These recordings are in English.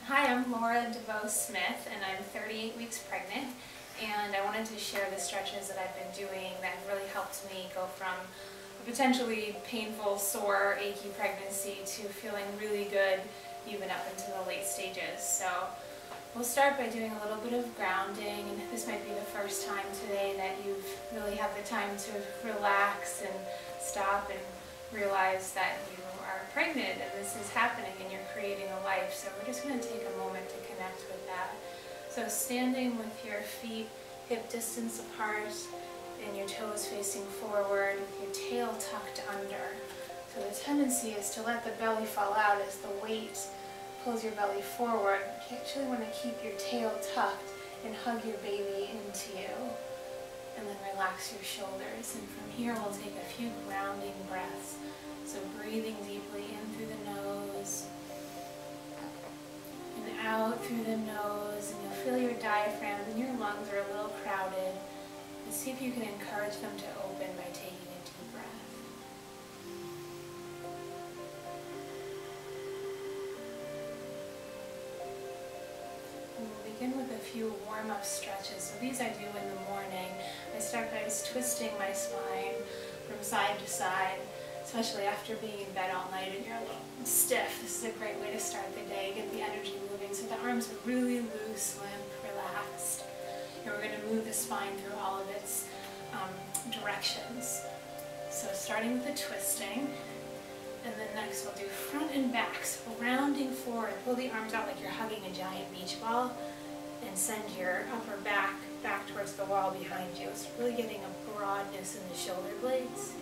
Hi, I'm Laura DeVeau Smith and I'm 38 weeks pregnant, and I wanted to share the stretches that I've been doing that have really helped me go from a potentially painful, sore, achy pregnancy to feeling really good even up into the late stages. So we'll start by doing a little bit of grounding, and this might be the first time today that you've really had the time to relax and stop and realize that you are pregnant and this is happening and you're creating a life. So we're just going to take a moment to connect with that. So standing with your feet hip distance apart and your toes facing forward with your tail tucked under. So the tendency is to let the belly fall out as the weight pulls your belly forward. You actually want to keep your tail tucked and hug your baby into you. And then relax your shoulders. And from here we'll take a few grounding breaths. So breathing deeply in through the nose and out through the nose, and you'll feel your diaphragm and your lungs are a little crowded. And see if you can encourage them to open by taking a deep breath. And we'll begin with a few warm-up stretches. So these I do in the morning. I start by just twisting my spine from side to side, especially after being in bed all night and you're a little stiff. This is a great way to start the day, get the energy moving. So the arms are really loose, limp, relaxed. And we're going to move the spine through all of its directions. So starting with the twisting, and then next we'll do front and back. So rounding forward, pull the arms out like you're hugging a giant beach ball, and send your upper back towards the wall behind you. It's really getting a broadness in the shoulder blades.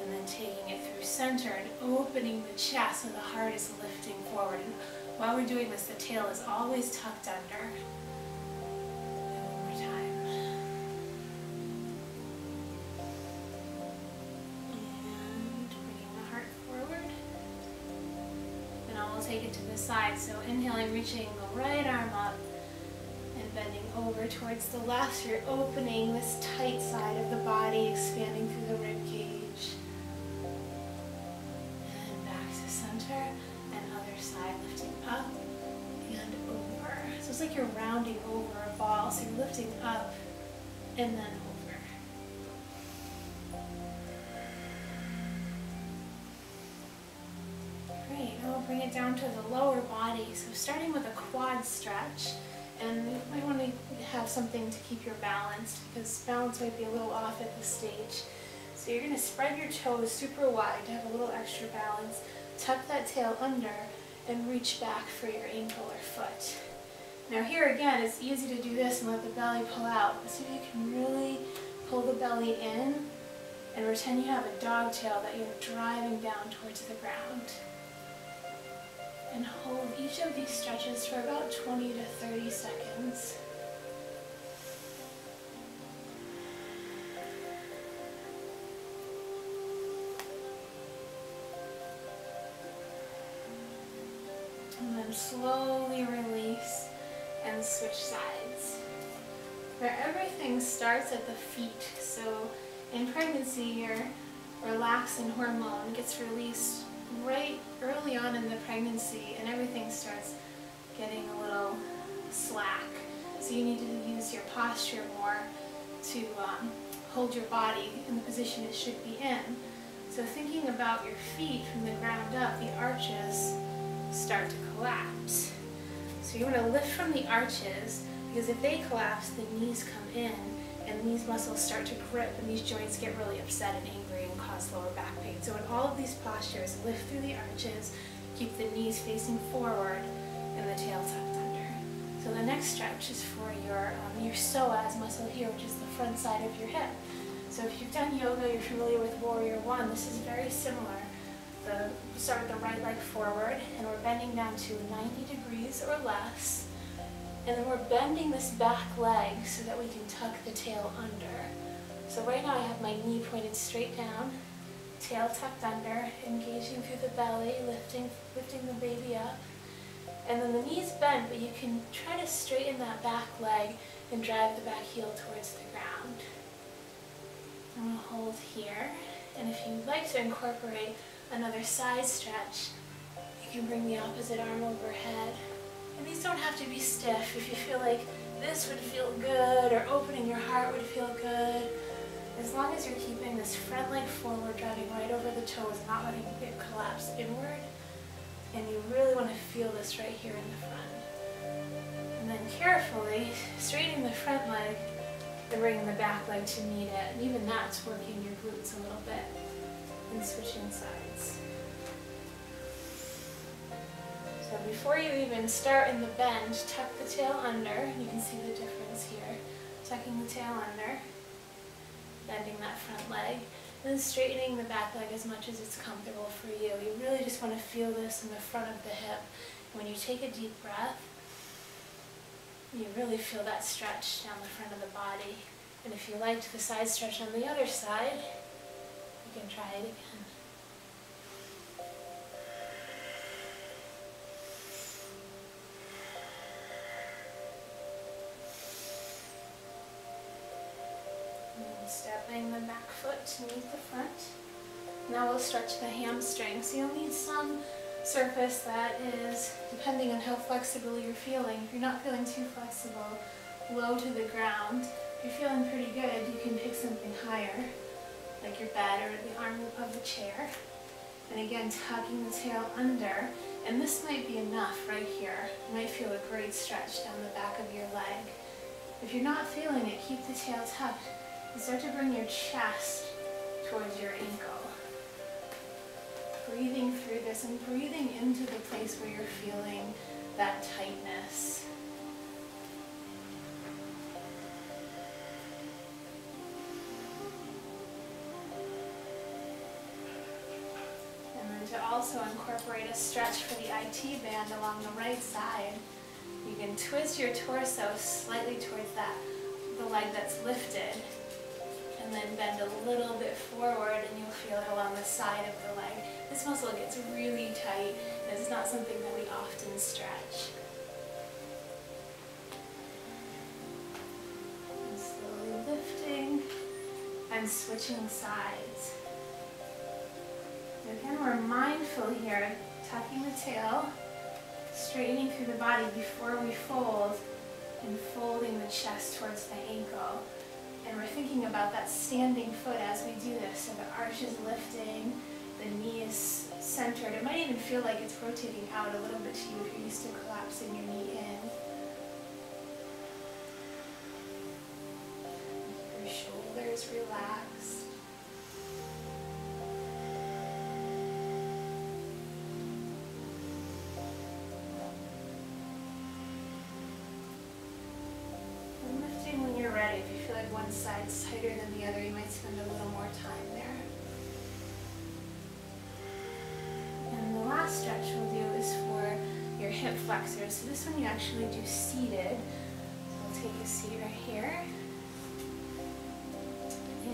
And then taking it through center and opening the chest so the heart is lifting forward. And while we're doing this, the tail is always tucked under. And one more time. And bringing the heart forward. And I will take it to the side. So inhaling, reaching the right arm up and bending over towards the left. So you're opening this tight side of the body, expanding through the rib cage. And other side, lifting up and over. So it's like you're rounding over a ball. So you're lifting up and then over. Great. Now we'll bring it down to the lower body. So starting with a quad stretch. And you might want to have something to keep your balance, because balance might be a little off at this stage. So you're going to spread your toes super wide to have a little extra balance. Tuck that tail under and reach back for your ankle or foot. Now here again, it's easy to do this and let the belly pull out. But see if you can really pull the belly in and pretend you have a dog tail that you're driving down towards the ground. And hold each of these stretches for about 20 to 30 seconds. And then slowly release and switch sides. Where everything starts at the feet. So in pregnancy, your relaxin hormone gets released right early on in the pregnancy, and everything starts getting a little slack. So you need to use your posture more to hold your body in the position it should be in. So thinking about your feet from the ground up, the arches start to collapse. So you want to lift from the arches, because if they collapse, the knees come in and these muscles start to grip and these joints get really upset and angry and cause lower back pain. So in all of these postures, lift through the arches, keep the knees facing forward and the tail tucked under. So the next stretch is for your psoas muscle here, which is the front side of your hip. So if you've done yoga, you're familiar with Warrior One, this is very similar. We'll start with the right leg forward, and we're bending down to 90 degrees or less. And then we're bending this back leg so that we can tuck the tail under. So right now I have my knee pointed straight down, tail tucked under, engaging through the belly, lifting the baby up. And then the knee's bent, but you can try to straighten that back leg and drive the back heel towards the ground. And we'll hold here. And if you'd like to incorporate another side stretch, you can bring the opposite arm overhead And these don't have to be stiff. If you feel like this would feel good or opening your heart would feel good, as long as you're keeping this front leg forward, driving right over the toes, not letting it collapse inward. And you really want to feel this right here in the front. And then carefully straightening the front leg and bringing the back leg to meet it. And even that's working your glutes a little bit and switching sides. So before you even start in the bend, tuck the tail under. You can see the difference here. Tucking the tail under, bending that front leg, and then straightening the back leg as much as it's comfortable for you. You really just want to feel this in the front of the hip. And when you take a deep breath, you really feel that stretch down the front of the body. And if you liked the side stretch on the other side, you can try it again. Stepping the back foot to meet the front. Now we'll stretch the hamstring. So you'll need some surface that is, depending on how flexible you're feeling. If you're not feeling too flexible, low to the ground. If you're feeling pretty good, you can pick something higher, like your bed or the arm of the chair. And again, tucking the tail under. And this might be enough right here. You might feel a great stretch down the back of your leg. If you're not feeling it, keep the tail tucked. And start to bring your chest towards your ankle. Breathing through this and breathing into the place where you're feeling that tightness. And then to also incorporate a stretch for the IT band along the right side, you can twist your torso slightly towards the leg that's lifted. And then bend a little bit forward and you'll feel it along the side of the leg. This muscle gets really tight and it's not something that we often stretch. And slowly lifting and switching sides. And again, we're mindful here, tucking the tail, straightening through the body before we fold, and folding the chest towards the ankle. And we're thinking about that standing foot as we do this. So the arch is lifting, the knee is centered. It might even feel like it's rotating out a little bit to you if you're used to collapsing your knee in. Keep your shoulders relaxed. When you're ready, if you feel like one side's tighter than the other, you might spend a little more time there. And the last stretch we'll do is for your hip flexors. So this one you actually do seated. So we'll take a seat right here.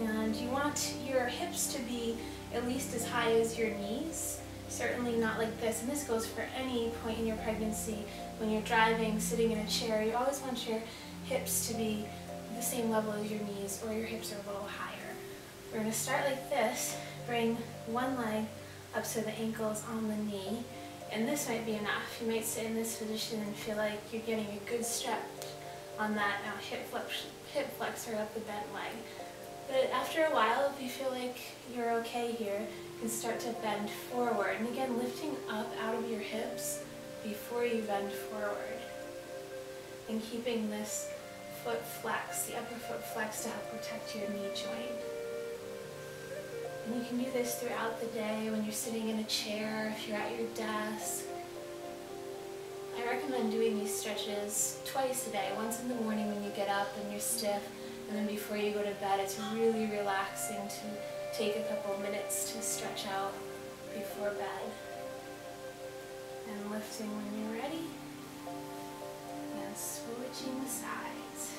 And you want your hips to be at least as high as your knees. Certainly not like this. And this goes for any point in your pregnancy. When you're driving, sitting in a chair, you always want your hips to be the same level as your knees, or your hips are a little higher. We're going to start like this, bring one leg up so the ankle's on the knee, and this might be enough. You might sit in this position and feel like you're getting a good stretch on that hip flexor up the bent leg. But after a while, if you feel like you're okay here, you can start to bend forward. And again, lifting up out of your hips before you bend forward. And keeping this foot flex, the upper foot flex, to help protect your knee joint. And you can do this throughout the day when you're sitting in a chair, if you're at your desk. I recommend doing these stretches twice a day, once in the morning when you get up and you're stiff, and then before you go to bed. It's really relaxing to take a couple minutes to stretch out before bed. And lifting when you're ready. And switching the sides.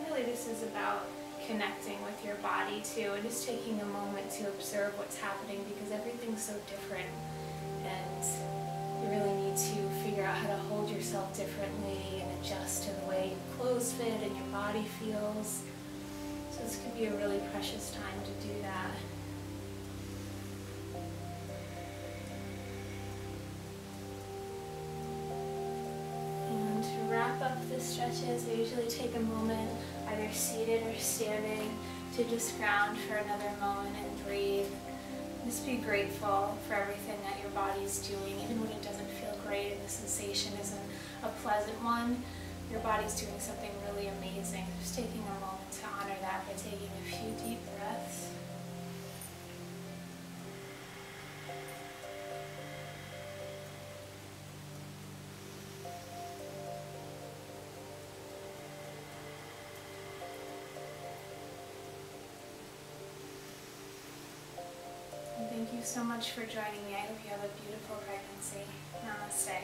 Really, this is about connecting with your body too, and just taking a moment to observe what's happening, because everything's so different, and you really need to figure out how to hold yourself differently and adjust to the way your clothes fit and your body feels. So this could be a really precious time to do that. stretches. We usually take a moment, either seated or standing, to just ground for another moment and breathe. Just be grateful for everything that your body's doing, even when it doesn't feel great and the sensation isn't a pleasant one. Your body's doing something really amazing. Just taking a moment to honor that by taking a few deep breaths. And thank you so much for joining me. I hope you have a beautiful pregnancy. Namaste.